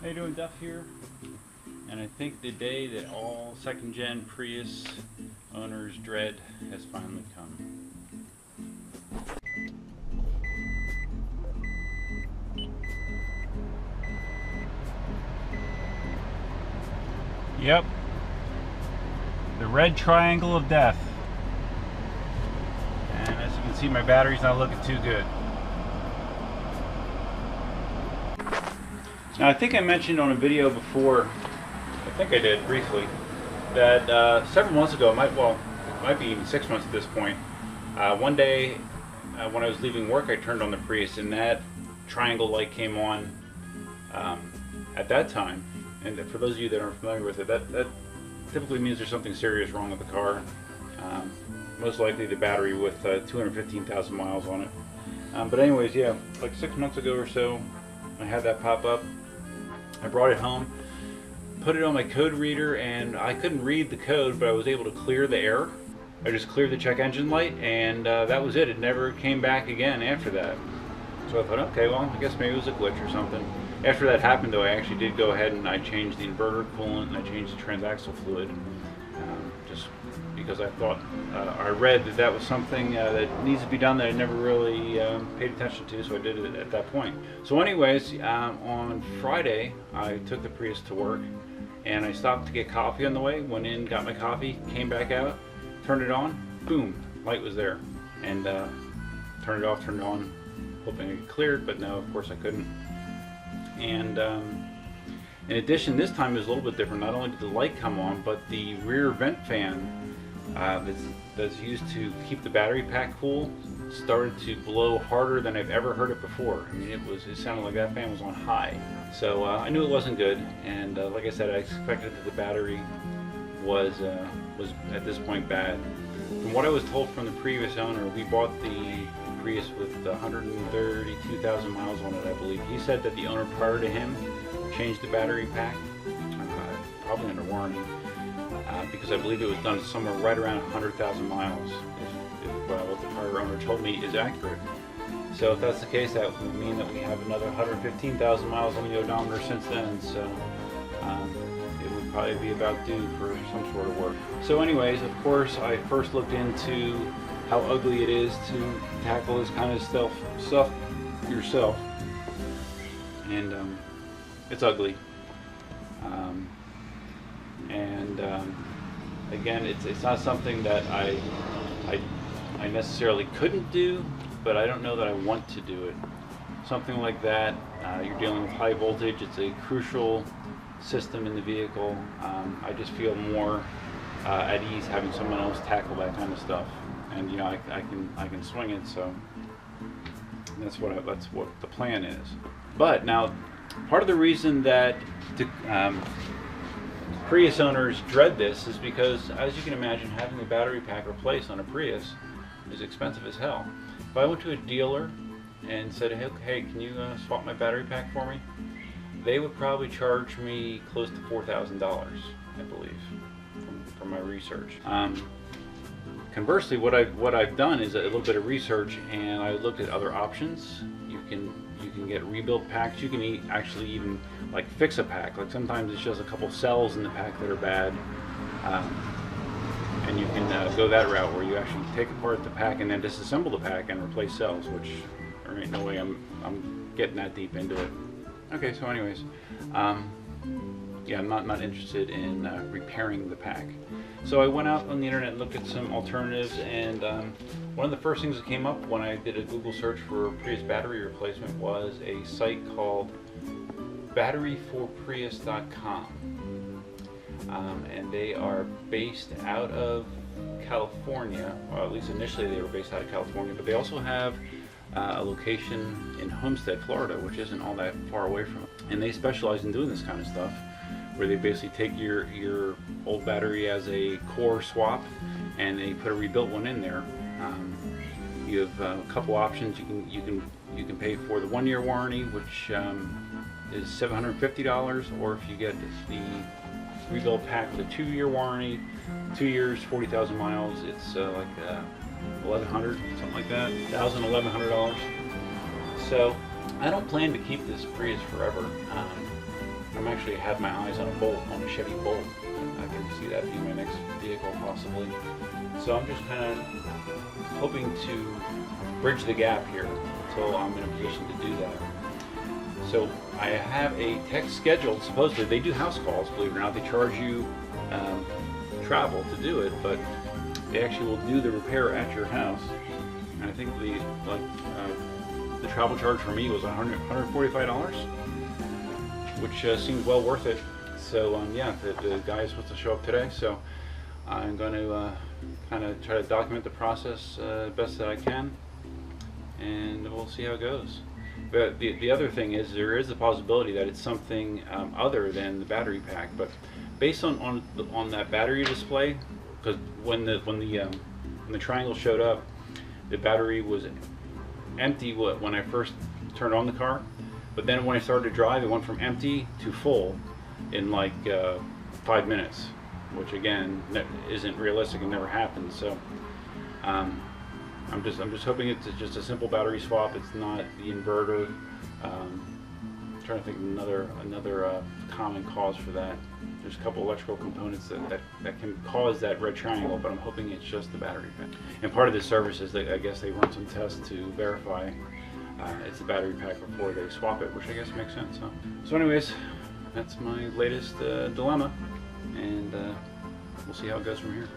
How you doing, Duff here? And I think the day that all second-gen Prius owners dread has finally come. Yep. The red triangle of death. And as you can see, my battery's not looking too good. Now, I think I mentioned on a video before, I think I did briefly, that several months ago, it might be even 6 months at this point, one day when I was leaving work, I turned on the Prius and that triangle light came on at that time. And for those of you that aren't familiar with it, that typically means there's something serious wrong with the car. Most likely the battery with 215,000 miles on it. But anyways, yeah, like 6 months ago or so, I had that pop up. I brought it home, put it on my code reader, and I couldn't read the code, but I was able to clear the error. I just cleared the check engine light, and that was it. It never came back again after that. So I thought, okay, well, I guess maybe it was a glitch or something. After that happened, though, I actually did go ahead and I changed the inverter coolant and I changed the transaxle fluid, just because I thought, I read that that was something that needs to be done that I never really paid attention to, so I did it at that point. So anyways, on Friday, I took the Prius to work, and I stopped to get coffee on the way, went in, got my coffee, came back out, turned it on, boom, light was there, and turned it off, turned it on, hoping it cleared, but no, of course I couldn't. And in addition, this time it was a little bit different. Not only did the light come on, but the rear vent fan that's used to keep the battery pack cool started to blow harder than I've ever heard it before. I mean, it sounded like that fan was on high. So I knew it wasn't good, and like I said, I expected that the battery was at this point bad. From what I was told from the previous owner, we bought the Prius with 132,000 miles on it, I believe. He said that the owner prior to him changed the battery pack, probably under warranty, because I believe it was done somewhere right around 100,000 miles, if what the prior owner told me is accurate. So if that's the case, that would mean that we have another 115,000 miles on the odometer since then, so it would probably be about due for some sort of work. So anyways, of course, I first looked into how ugly it is to tackle this kind of stuff yourself, and it's ugly. Again, it's not something that I necessarily couldn't do, but I don't know that I want to do it. Something like that, you're dealing with high voltage. It's a crucial system in the vehicle. I just feel more at ease having someone else tackle that kind of stuff. And you know, I can swing it, so that's what the plan is. But now, part of the reason that Prius owners dread this is because, as you can imagine, having a battery pack replaced on a Prius is expensive as hell. If I went to a dealer and said, hey, can you swap my battery pack for me? They would probably charge me close to $4,000, I believe, from my research. Conversely, what I've done is a little bit of research, and I looked at other options. You can get rebuild packs. You can actually even like fix a pack. Like sometimes it's just a couple cells in the pack that are bad, and you can go that route where you actually take apart the pack and then disassemble the pack and replace cells. Which there ain't no way I'm getting that deep into it. Okay, so anyways, yeah, I'm not interested in repairing the pack. So I went out on the internet and looked at some alternatives, and one of the first things that came up when I did a Google search for Prius battery replacement was a site called batteryforprius.com, and they are based out of California, or at least initially they were based out of California, but they also have a location in Homestead, Florida, which isn't all that far away from it. And they specialize in doing this kind of stuff, where they basically take your old battery as a core swap, and they put a rebuilt one in there. You have a couple options. You can pay for the 1-year warranty, which is $750, or if you get the rebuilt pack with a 2-year warranty, 2 years, 40,000 miles, it's like $1,100, something like that, $1,100. So I don't plan to keep this Prius forever. I'm actually have my eyes on a Bolt, on a Chevy Bolt. I can see that being my next vehicle possibly. So I'm just kind of hoping to bridge the gap here until I'm in a position to do that. So I have a tech scheduled. Supposedly they do house calls, believe it or not. They charge you travel to do it, but they actually will do the repair at your house. And I think the travel charge for me was $145, which seems well worth it. So yeah, the guy is supposed to show up today, so I'm going to kind of try to document the process best that I can, and we'll see how it goes. But the other thing is, there is a possibility that it's something other than the battery pack. But based on that battery display, because when the triangle showed up, the battery was empty when I first turned on the car. But then when I started to drive, it went from empty to full in like 5 minutes, which again isn't realistic and never happens. So I'm just hoping it's just a simple battery swap. It's not the inverter. I'm trying to think of another common cause for that. There's a couple electrical components that can cause that red triangle, but I'm hoping it's just the battery pack. And part of this service is I guess they run some tests to verify it's the battery pack before they swap it, which I guess makes sense. Huh? So anyways, that's my latest dilemma, and we'll see how it goes from here.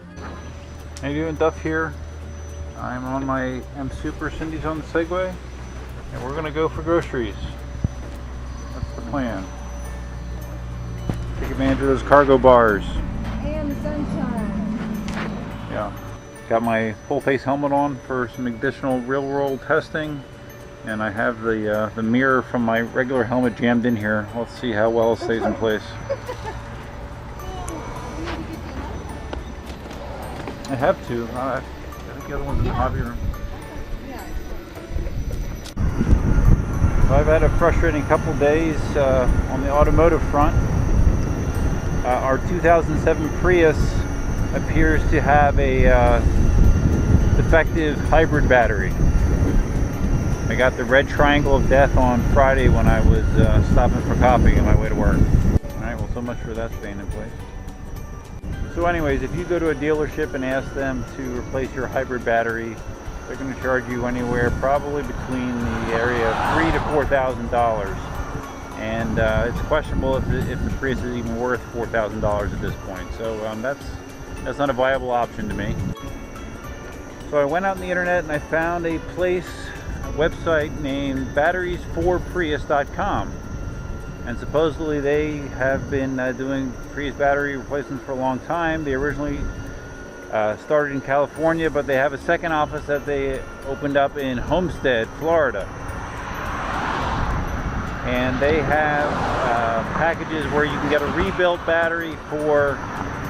How you doing, Duff here? I'm on my M Super, Cindy's on the Segway, and we're gonna go for groceries. That's the plan. Take advantage of those cargo bars. And the sunshine. Yeah. Got my full face helmet on for some additional real world testing. And I have the mirror from my regular helmet jammed in here. Let's see how well it stays in place. I have to. I think the other one's in the hobby room. So I've had a frustrating couple days on the automotive front. Our 2007 Prius appears to have a defective hybrid battery. I got the red triangle of death on Friday when I was stopping for coffee on my way to work. Alright, well, so much for that staying in place. So anyways, if you go to a dealership and ask them to replace your hybrid battery, they're going to charge you anywhere probably between the area of $3,000 to $4,000. And it's questionable if the Prius is even worth $4,000 at this point. So that's not a viable option to me. So I went out on the internet and I found a website named batteries4prius.com, and supposedly they have been doing Prius battery replacements for a long time. They originally started in California, but they have a second office that they opened up in Homestead, Florida, and they have packages where you can get a rebuilt battery for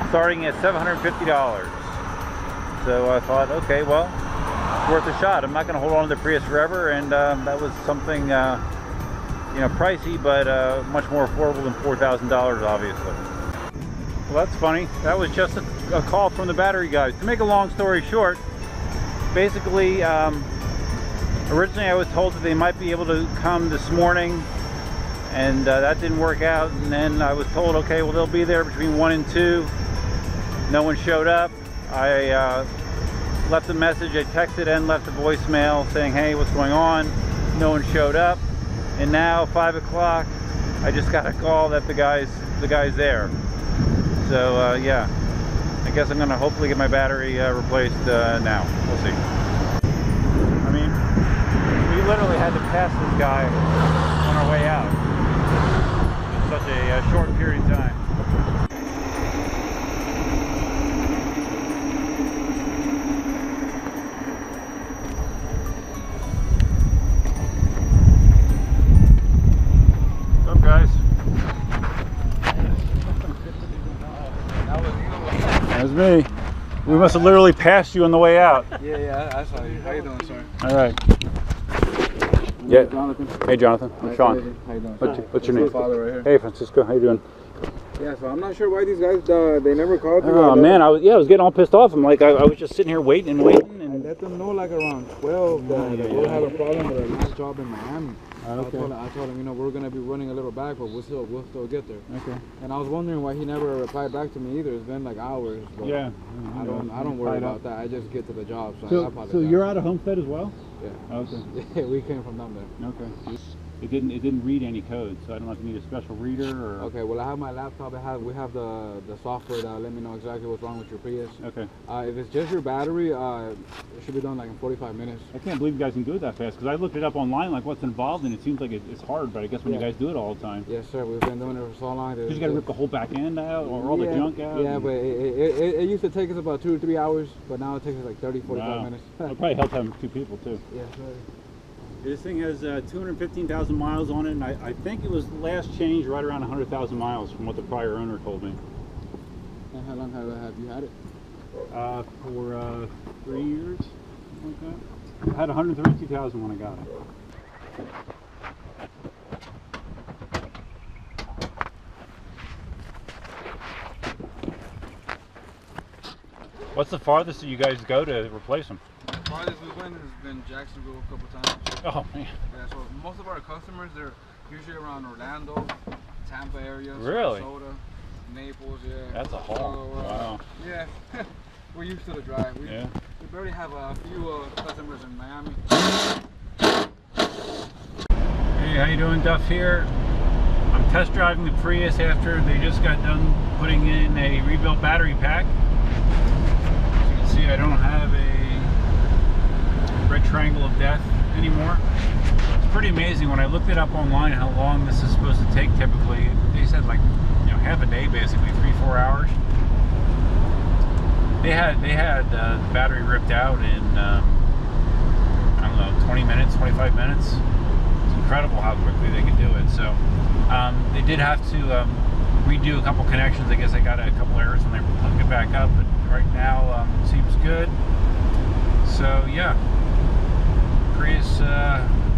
starting at $750. So I thought, okay, well, worth a shot. I'm not going to hold on to the Prius forever, and that was something pricey, but much more affordable than $4,000, obviously. Well, that's funny. That was just a call from the battery guys. To make a long story short, basically, originally I was told that they might be able to come this morning, and that didn't work out. And then I was told, okay, well, they'll be there between 1 and 2. No one showed up. I left a message. I texted and left a voicemail saying, hey, what's going on? No one showed up. And now 5 o'clock, I just got a call that the guy's there. So yeah, I guess I'm gonna hopefully get my battery replaced now. We'll see. I mean, we literally had to pass this guy on our way out in such a short period of time. That was me. We must have literally passed you on the way out. Yeah, I saw you. How you doing, sir? All right. Yeah. Jonathan. Hey, Jonathan. I'm Sean. How you doing? What's your name? Father right here. Hey, Francisco. How you doing? Yeah, so I'm not sure why these guys they never called me. Oh man, I was getting all pissed off. I'm like, I was just sitting here waiting, and let them know like around 12 that we'll have a problem with our last job in Miami. Okay. I told him, you know, we're gonna be running a little back, but we'll still get there. Okay. And I was wondering why he never replied back to me either. It's been like hours. But Yeah. I don't worry about that. I just get to the job. So I apologize. So you're out of Homestead as well? Yeah. Okay. Yeah, we came from them there. Okay. It didn't read any code, so I don't know if you need a special reader or. Okay. Well, I have my laptop. We have the software that let me know exactly what's wrong with your Prius. Okay. If it's just your battery, it should be done like in 45 minutes. I can't believe you guys can do it that fast, because I looked it up online, like what's involved, and it seems like it's hard, but I guess when you guys do it all the time. Yes, sir. We've been doing it for so long. You got to rip the whole back end out, or all the junk out. Yeah, but it used to take us about 2 to 3 hours, but now it takes us like 30, 45 minutes. It'll probably help having 2 people too. Yes, sir. This thing has 215,000 miles on it, and I think it was last changed right around 100,000 miles from what the prior owner told me. And how long have you had it? For 3 years, something like that. I had 132,000 when I got it. What's the farthest that you guys go to replace them? The farthest we went has been Jacksonville a couple times. Oh man. Yeah, so most of our customers, they're usually around Orlando, Tampa area, Really? Sarasota, Naples, yeah. That's a haul. Wow. Yeah, we're used to the drive. We barely have a few customers in Miami. Hey, how you doing? Duff here. I'm test driving the Prius after they just got done putting in a rebuilt battery pack. As you can see, I don't have a red triangle of death anymore. It's pretty amazing. When I looked it up online how long this is supposed to take typically, they said like, you know, half a day basically, 3-4 hours. They had the battery ripped out in I don't know, 20 minutes, 25 minutes. It's incredible how quickly they can do it. So they did have to redo a couple connections. I guess I got a couple errors when they hooked it back up, but right now it seems good. So yeah, Prius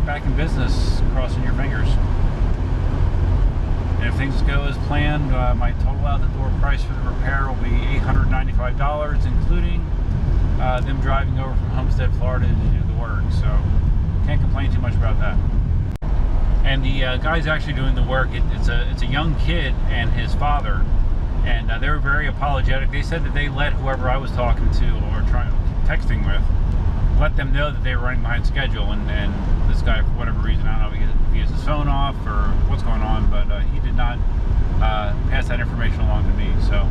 back in business, crossing your fingers. And if things go as planned, my total out the door price for the repair will be $895, including them driving over from Homestead, Florida to do the work. So can't complain too much about that. And the guys actually doing the work, it's a young kid and his father, and they were very apologetic. They said that they let whoever I was talking to or texting with, let them know that they were running behind schedule, and this guy, for whatever reason, I don't know if he has his phone off or what's going on, but he did not pass that information along to me. So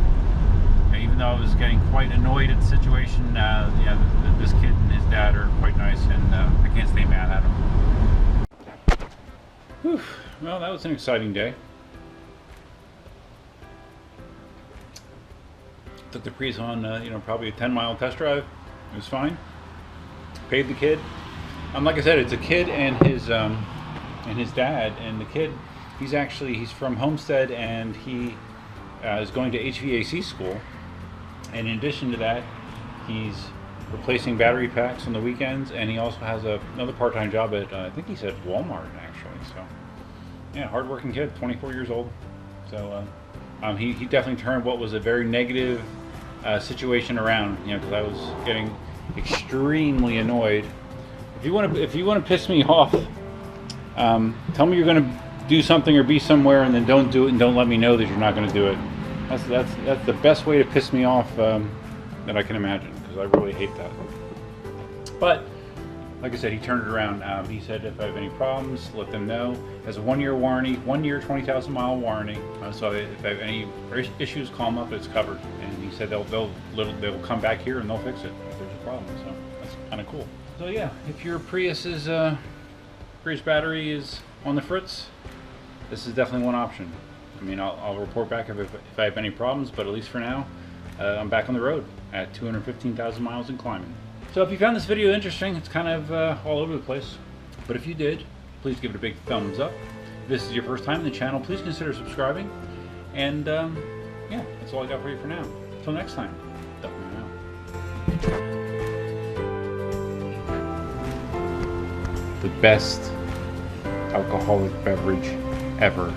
even though I was getting quite annoyed at the situation, yeah, this kid and his dad are quite nice, and I can't stay mad at them. Whew. Well, that was an exciting day. Took the Prius on, you know, probably a 10-mile test drive. It was fine. Paid the kid. Like I said, it's a kid and his dad. And the kid, he's from Homestead, and he is going to HVAC school. And in addition to that, he's replacing battery packs on the weekends, and he also has another part-time job at I think he said Walmart actually. So yeah, hardworking kid, 24 years old. So he definitely turned what was a very negative situation around. You know, because I was getting extremely annoyed. If you want to piss me off, tell me you're going to do something or be somewhere, and then don't do it, and don't let me know that you're not going to do it. That's the best way to piss me off that I can imagine, because I really hate that. But like I said, he turned it around. He said if I have any problems, let them know. It has a 1-year warranty, 1 year, 20,000 mile warranty. So if I have any issues, call them up. It's covered. And he said they'll come back here and they'll fix it if there's a problem. So that's kind of cool. So yeah, if your Prius battery is on the fritz, this is definitely one option. I mean, I'll report back if I have any problems, but at least for now, I'm back on the road at 215,000 miles and climbing. So if you found this video interesting, it's kind of all over the place, but if you did, please give it a big thumbs up. If this is your first time in the channel, please consider subscribing. And yeah, that's all I got for you for now. Until next time, Duffman out. The best alcoholic beverage ever.